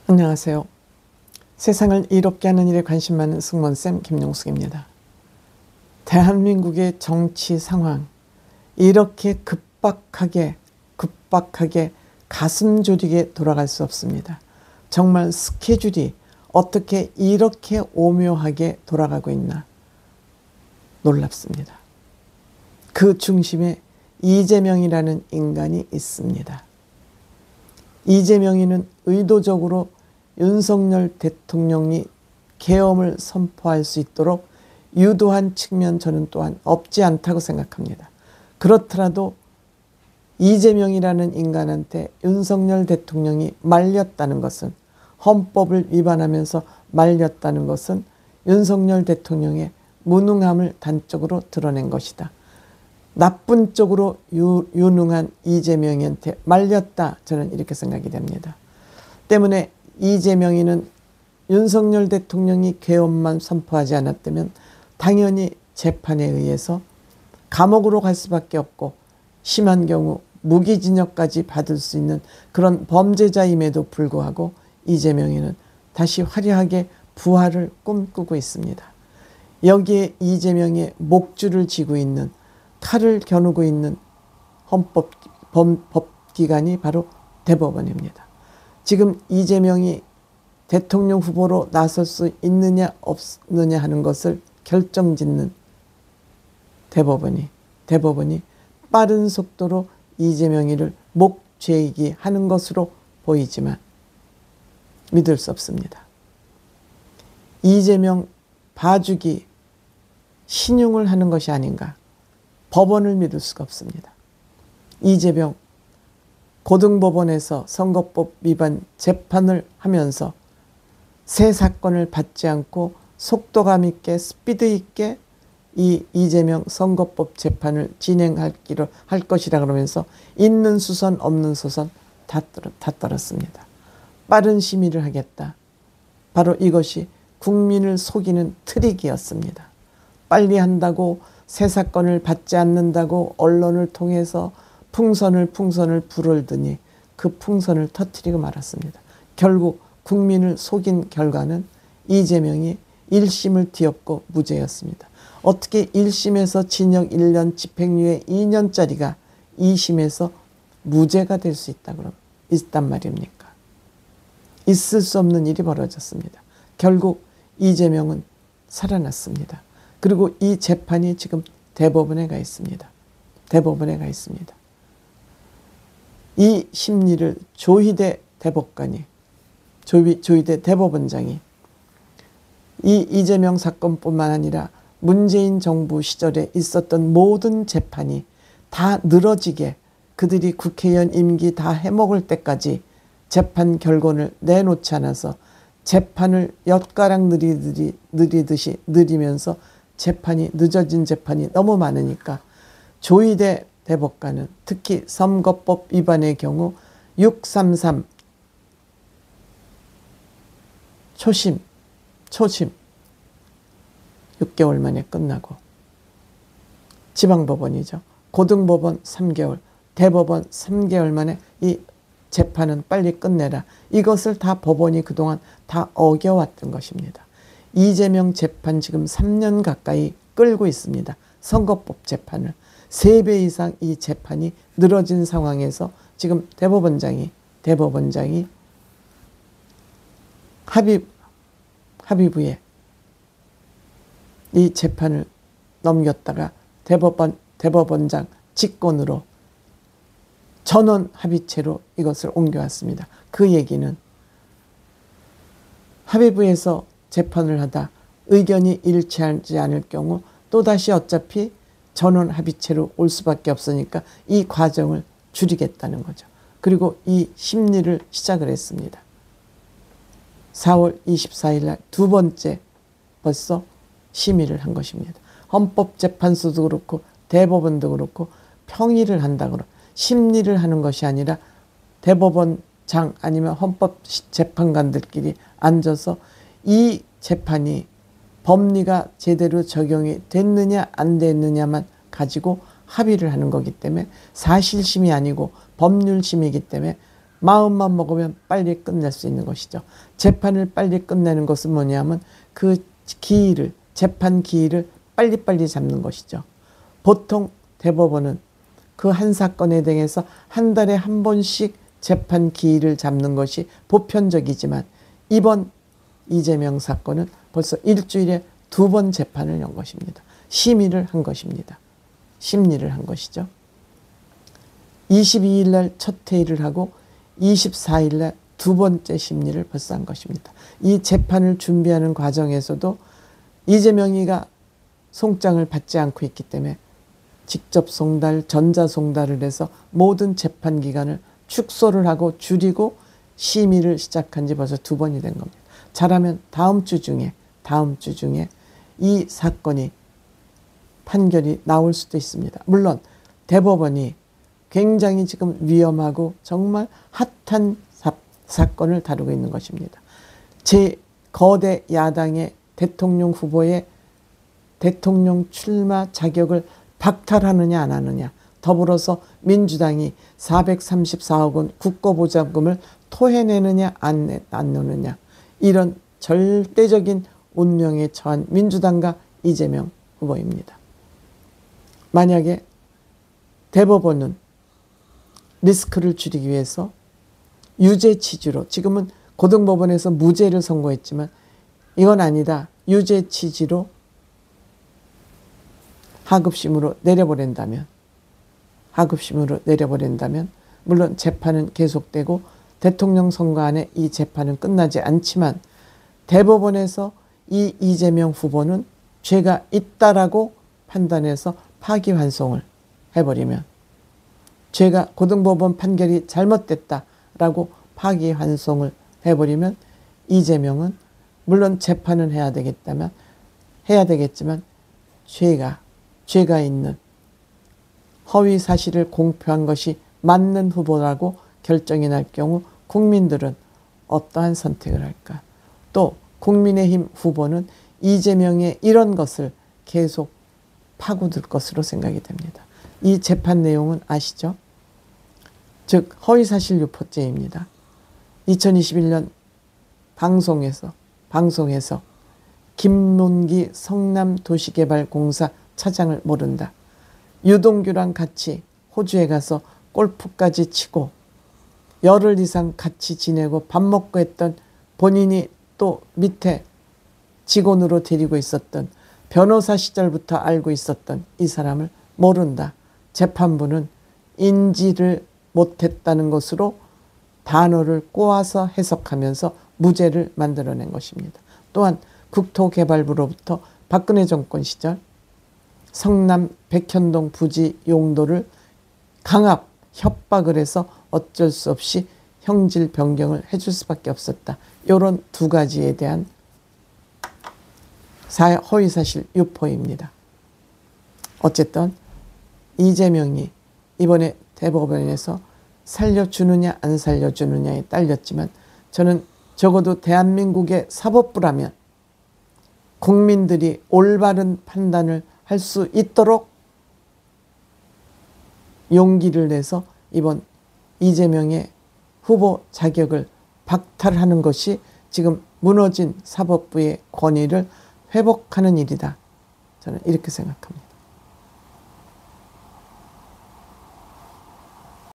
안녕하세요. 세상을 이롭게 하는 일에 관심 많은 승무원쌤 김용숙입니다. 대한민국의 정치 상황, 이렇게 급박하게 가슴 졸이게 돌아갈 수 없습니다. 정말 스케줄이 어떻게 이렇게 오묘하게 돌아가고 있나 놀랍습니다. 그 중심에 이재명이라는 인간이 있습니다. 이재명이는 의도적으로 윤석열 대통령이 계엄을 선포할 수 있도록 유도한 측면 저는 또한 없지 않다고 생각합니다. 그렇더라도 이재명이라는 인간한테 윤석열 대통령이 말렸다는 것은, 헌법을 위반하면서 말렸다는 것은 윤석열 대통령의 무능함을 단적으로 드러낸 것이다. 나쁜 쪽으로 유능한 이재명이한테 말렸다, 저는 이렇게 생각이 됩니다. 때문에 이재명이는 윤석열 대통령이 계엄만 선포하지 않았다면 당연히 재판에 의해서 감옥으로 갈 수밖에 없고, 심한 경우 무기징역까지 받을 수 있는 그런 범죄자임에도 불구하고 이재명이는 다시 화려하게 부활을 꿈꾸고 있습니다. 여기에 이재명의 목줄을 쥐고 있는, 칼을 겨누고 있는 법기관이 바로 대법원입니다. 지금 이재명이 대통령 후보로 나설 수 있느냐 없느냐 하는 것을 결정짓는 대법원이 빠른 속도로 이재명이를 목죄기 하는 것으로 보이지만 믿을 수 없습니다. 이재명 봐주기, 신용을 하는 것이 아닌가, 법원을 믿을 수가 없습니다. 이재명 고등법원에서 선거법 위반 재판을 하면서 새 사건을 받지 않고 속도감 있게 스피드 있게 이 이재명 선거법 재판을 진행할 것이라 그러면서 있는 수선 없는 수선 다 떨었습니다. 빠른 심의를 하겠다. 바로 이것이 국민을 속이는 트릭이었습니다. 빨리 한다고, 새 사건을 받지 않는다고 언론을 통해서 풍선을 불어들더니 그 풍선을 터뜨리고 말았습니다. 결국 국민을 속인 결과는 이재명이 1심을 뒤엎고 무죄였습니다. 어떻게 1심에서 징역 1년 집행유예 2년짜리가 2심에서 무죄가 될 수 있단 말입니까? 있을 수 없는 일이 벌어졌습니다. 결국 이재명은 살아났습니다. 그리고 이 재판이 지금 대법원에 가 있습니다. 이 심리를 조희대 대법원장이 이 이재명 사건뿐만 아니라 문재인 정부 시절에 있었던 모든 재판이 다 늘어지게, 그들이 국회의원 임기 다 해먹을 때까지 재판 결론을 내놓지 않아서 재판을 엿가락 느리듯이 느리면서 늦어진 재판이 너무 많으니까 조희대 대법관은 특히 선거법 위반의 경우 633 초심 6개월 만에 끝나고, 지방법원이죠. 고등법원 3개월, 대법원 3개월 만에 이 재판은 빨리 끝내라. 이것을 다 법원이 그동안 다 어겨왔던 것입니다. 이재명 재판 지금 3년 가까이 끌고 있습니다. 선거법 재판을. 3배 이상 이 재판이 늘어진 상황에서 지금 대법원장이 합의부에 이 재판을 넘겼다가 대법원장 직권으로 전원 합의체로 이것을 옮겨왔습니다. 그 얘기는 합의부에서 재판을 하다 의견이 일치하지 않을 경우 또다시 어차피 전원 합의체로 올 수밖에 없으니까 이 과정을 줄이겠다는 거죠. 그리고 이 심리를 시작을 했습니다. 4월 24일 날 두 번째 벌써 심의를 한 것입니다. 헌법재판소도 그렇고 대법원도 그렇고 평의를 한다고, 심리를 하는 것이 아니라 대법원장 아니면 헌법재판관들끼리 앉아서 이 재판이 법리가 제대로 적용이 됐느냐 안 됐느냐만 가지고 합의를 하는 거기 때문에, 사실심이 아니고 법률심이기 때문에 마음만 먹으면 빨리 끝낼 수 있는 것이죠. 재판을 빨리 끝내는 것은 뭐냐면 그 기일을, 재판 기일을 빨리빨리 잡는 것이죠. 보통 대법원은 그 한 사건에 대해서 한 달에 한 번씩 재판 기일을 잡는 것이 보편적이지만 이번 이재명 사건은 벌써 일주일에 2번 재판을 연 것입니다. 심의를 한 것입니다. 심리를 한 것이죠. 22일 날 첫 회의를 하고 24일 날 2번째 심리를 벌써 한 것입니다. 이 재판을 준비하는 과정에서도 이재명이가 송장을 받지 않고 있기 때문에 직접 송달, 전자송달을 해서 모든 재판 기간을 축소를 하고 줄이고 심의를 시작한 지 벌써 2번이 된 겁니다. 잘하면 다음 주 중에 이 사건이 판결이 나올 수도 있습니다. 물론 대법원이 굉장히 지금 위험하고 정말 핫한 사건을 다루고 있는 것입니다. 제 거대 야당의 대통령 후보의 대통령 출마 자격을 박탈하느냐 안 하느냐, 더불어서 민주당이 434억 원 국고보장금을 토해내느냐 안 내느냐, 이런 절대적인 운명에 처한 민주당과 이재명 후보입니다. 만약에 대법원은 리스크를 줄이기 위해서 유죄 취지로, 지금은 고등법원에서 무죄를 선고했지만 이건 아니다, 유죄 취지로 하급심으로 내려버린다면 물론 재판은 계속되고 대통령 선거 안에 이 재판은 끝나지 않지만 대법원에서 이 이재명 후보는 죄가 있다라고 판단해서 파기환송을 해버리면, 죄가 고등법원 판결이 잘못됐다라고 파기환송을 해버리면 이재명은 물론 재판은 해야 되겠지만 죄가 있는, 허위 사실을 공표한 것이 맞는 후보라고 결정이 날 경우 국민들은 어떠한 선택을 할까? 또 국민의힘 후보는 이재명의 이런 것을 계속 파고들 것으로 생각이 됩니다. 이 재판 내용은 아시죠? 즉 허위사실 유포죄입니다. 2021년 방송에서 김문기 성남도시개발공사 차장을 모른다, 유동규랑 같이 호주에 가서 골프까지 치고 열흘 이상 같이 지내고 밥 먹고 했던, 본인이 또 밑에 직원으로 데리고 있었던, 변호사 시절부터 알고 있었던 이 사람을 모른다. 재판부는 인지를 못했다는 것으로 단어를 꼬아서 해석하면서 무죄를 만들어낸 것입니다. 또한 국토개발부로부터 박근혜 정권 시절 성남 백현동 부지 용도를 강압, 협박을 해서 어쩔 수 없이 형질 변경을 해줄 수밖에 없었다. 이런 2가지에 대한 허위사실 유포입니다. 어쨌든 이재명이 이번에 대법원에서 살려주느냐 안 살려주느냐에 딸렸지만, 저는 적어도 대한민국의 사법부라면 국민들이 올바른 판단을 할 수 있도록 용기를 내서 이번 이재명의 후보 자격을 박탈하는 것이 지금 무너진 사법부의 권위를 회복하는 일이다. 저는 이렇게 생각합니다.